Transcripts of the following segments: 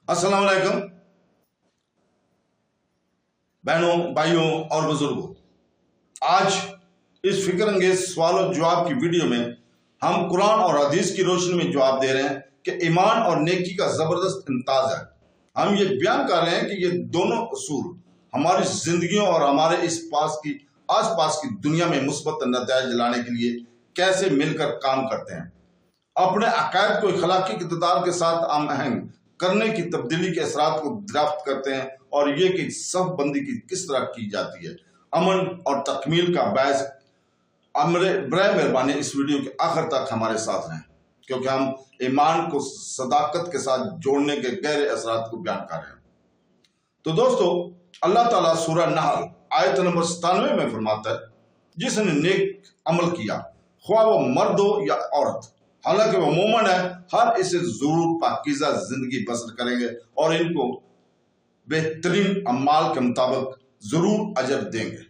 अस्सलाम वालेकुम बहनों, भाइयों और बुजुर्गों। आज इस फिक्र अंगेज सवाल और जवाब की वीडियो में हम कुरान और हदीस की रोशनी में जवाब दे रहे हैं कि ईमान और नेकी का जबरदस्त इम्ताज है। हम ये बयान कर रहे हैं कि ये दोनों असूल हमारी जिंदगियों और हमारे आस पास की दुनिया में मुस्बत नतीजे लाने के लिए कैसे मिलकर काम करते हैं। अपने अकायद को अखलाकी इक़्तिदार के साथ हम आहंग करने की तब्दीली के असरात को दरियाफ्त करते हैं और ये कि सफ बंदी की किस तरह की जाती है। अमन और तकमील का बायस बराए मेहरबानी इस वीडियो के आखिर तक हमारे साथ रहें, क्योंकि हम ईमान को सदाकत के साथ जोड़ने के गहरे असरात को बयान कर रहे हैं। तो दोस्तों, अल्लाह ताला सूरह नहल आयत नंबर 97 में फरमाता है, जिसने नेक अमल किया, ख्वाह वो मर्द हो या औरत, हालांकि वो मोमन है, हर इसे जरूर पाकीज़ा जिंदगी बसर करेंगे और इनको बेहतरीन अमाल के मुताबिक जरूर अजर देंगे।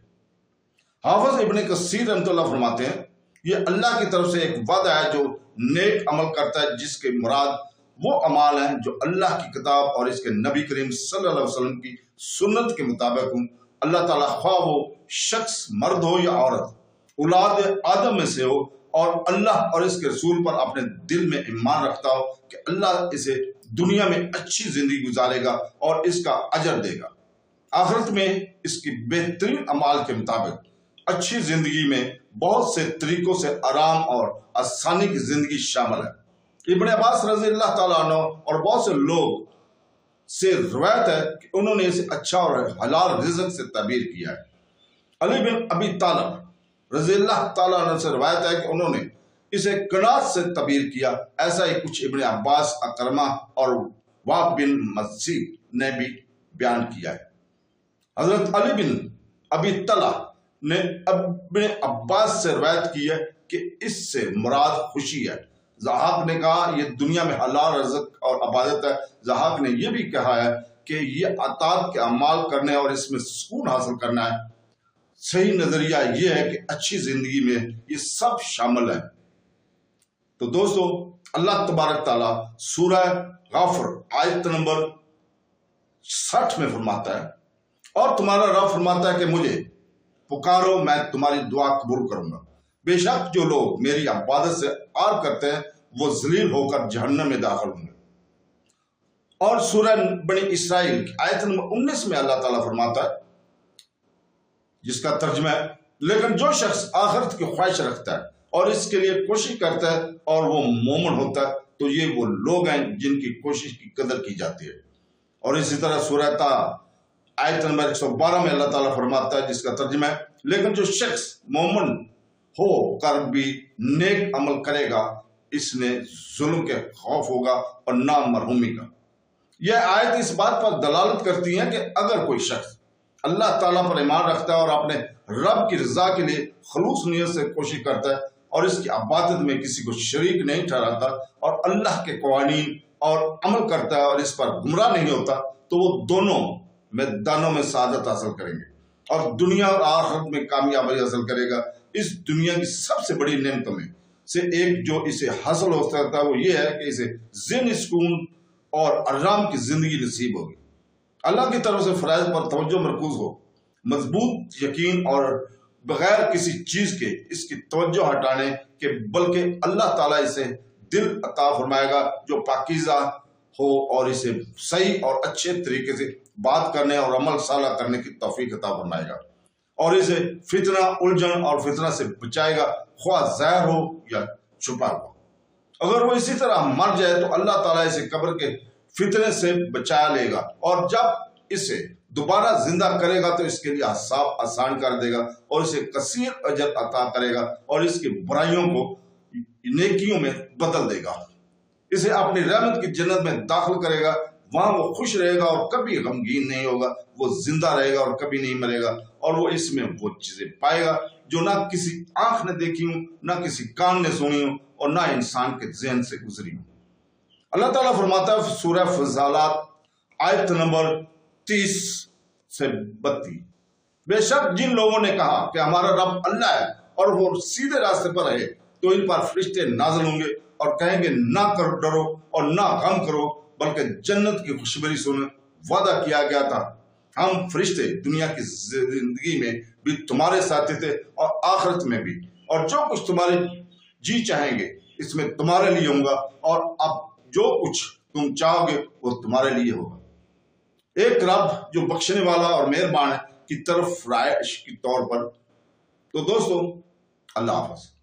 हाफिज इब्न कसीर रहमतुल्लाह फरमाते हैं, ये अल्लाह की तरफ से एक वादा है जो नेक अमल करता है, जिसके मुराद वो अमाल हैं जो अल्लाह की किताब और इसके नबी करीम सल्लल्लाहु अलैहि वसल्लम की सुन्नत के मुताबिक हूँ। अल्लाह ताला ख्वाह वो शख्स मर्द हो या औरत, औलाद आदम में से हो और अल्लाह और इसके रसूल पर अपने दिल में ईमान रखता हो कि अल्लाह इसे दुनिया में अच्छी जिंदगी गुजारेगा और इसका अजर देगा। आखिरत में इसकी बेहतरीन अमाल के मुताबिक अच्छी जिंदगी में बहुत से तरीकों से आराम और आसानी की जिंदगी शामिल है। इब्न अब्बास रज़ी अल्लाह ताला अन्हु और बहुत से लोग से रवायत है कि उन्होंने इसे अच्छा और हलाल रिज़्क़ से ताबीर किया है। अली बिन अबी तालिब रज़ी अल्लाह ताला अन्हु से रवायत है कि उन्होंने इसे कनात से तबीर किया। ऐसा ही कुछ इब्न अब्बास, अकरमा और वाक़ बिन मसीह ने भी बयान किया है। हजरत अली बिन अबी तला ने इब्न अब्बास से रवायत की है कि इससे मुराद खुशी है। ज़हाक ने कहा यह दुनिया में हलाल रिज़्क़ और इबादत है। ज़हाक ने यह भी कहा है कि यह अताअत के अमाल करने और इसमें सुकून हासिल करना है। सही नजरिया यह है कि अच्छी जिंदगी में ये सब शामिल है। तो दोस्तों, अल्लाह तबारक ताला सूरह गाफिर आयत नंबर 60 में फरमाता है, और तुम्हारा रब फरमाता है कि मुझे पुकारो, मैं तुम्हारी दुआ कबूल करूंगा। बेशक जो लोग मेरी इबादत से आर करते हैं वो जलील होकर जहन्नम में दाखिल होंगे। और सूरह बनी इसराइल आयत नंबर 19 में अल्लाह ताला फरमाता है, जिसका तर्जुमा है, लेकिन जो शख्स आखिरत की ख्वाहिश रखता है और इसके लिए कोशिश करता है और वो मोमिन होता है, तो ये वो लोग हैं जिनकी कोशिश की कदर की जाती है। और इसी तरह सूरह ता आयत नंबर 112 में अल्लाह ताला फरमाता है, जिसका तर्जुमा है, लेकिन जो शख्स मोमिन हो कर भी नेक अमल करेगा, इसने जुल्म के खौफ होगा और ना मरहूमी का। यह आयत इस बात पर दलालत करती है कि अगर कोई शख्स अल्लाह ताला पर ईमान रखता है और अपने रब की रजा के लिए खलूस नियत से कोशिश करता है और इसकी इबादत में किसी को शरीक नहीं ठहराता और अल्लाह के कवानीन और अमल करता है और इस पर गुमराह नहीं होता, तो वो दोनों मैदानों में सादत हासिल करेंगे और दुनिया और आखिरत में कामयाबी हासिल करेगा। इस दुनिया की सबसे बड़ी नेमतों में से एक जो इसे हासिल हो सकता है वो ये है कि इसे ज़हनी सुकून और आराम की जिंदगी नसीब होगी। अल्लाह की तरफ से फराइज पर तवज्जो मरकूज हो, मजबूत यकीन और बगैर किसी चीज के इसकी तवज्जो हटाने के, बल्कि अल्लाह ताला इसे दिल अता फरमाएगा जो पाकीज़ा हो और इसे सही और अच्छे तरीके से बात करने और अमल साला करने की तौफीक अता फरमाएगा और इसे फितना, उलझन और फितना से बचाएगा, ख्वाह ज़ाहिर हो या छुपा हो। अगर वो इसी तरह मर जाए तो अल्लाह ताला इसे कब्र के फितने से बचा लेगा और जब इसे दोबारा जिंदा करेगा तो इसके लिए हिसाब आसान कर देगा और इसे कसीर अजर अता करेगा और इसकी बुराइयों को नेकियों में बदल देगा। इसे अपनी रहमत की जन्नत में दाखिल करेगा, वहां वो खुश रहेगा और कभी गमगीन नहीं होगा। वो जिंदा रहेगा और कभी नहीं मरेगा और वो इसमें वो चीजें पाएगा जो ना किसी आंख ने देखी हूं, ना किसी कान ने सुनी हो और ना इंसान के जहन से गुजरी हो। अल्लाह ताला फरमाता है सूरह फज़ालात आयत नंबर 30 से 32, बेशक जिन लोगों ने कहा कि हमारा रब अल्लाह है और वो सीधे रास्ते पर है, तो इन पर फरिश्ते नाज़िल होंगे और कहेंगे ना कर डरो और ना गम करो बल्कि जन्नत की खुशखबरी सुन वादा किया गया था। हम फरिश्ते दुनिया की जिंदगी में भी तुम्हारे साथी थे और आखिरत में भी, और जो कुछ तुम्हारे जी चाहेंगे इसमें तुम्हारे लिए होगा, और अब जो कुछ तुम चाहोगे वो तुम्हारे लिए होगा। एक रब जो बख्शने वाला और मेहरबान है की तरफ राइश के तौर पर। तो दोस्तों, अल्लाह हाफ़िज़।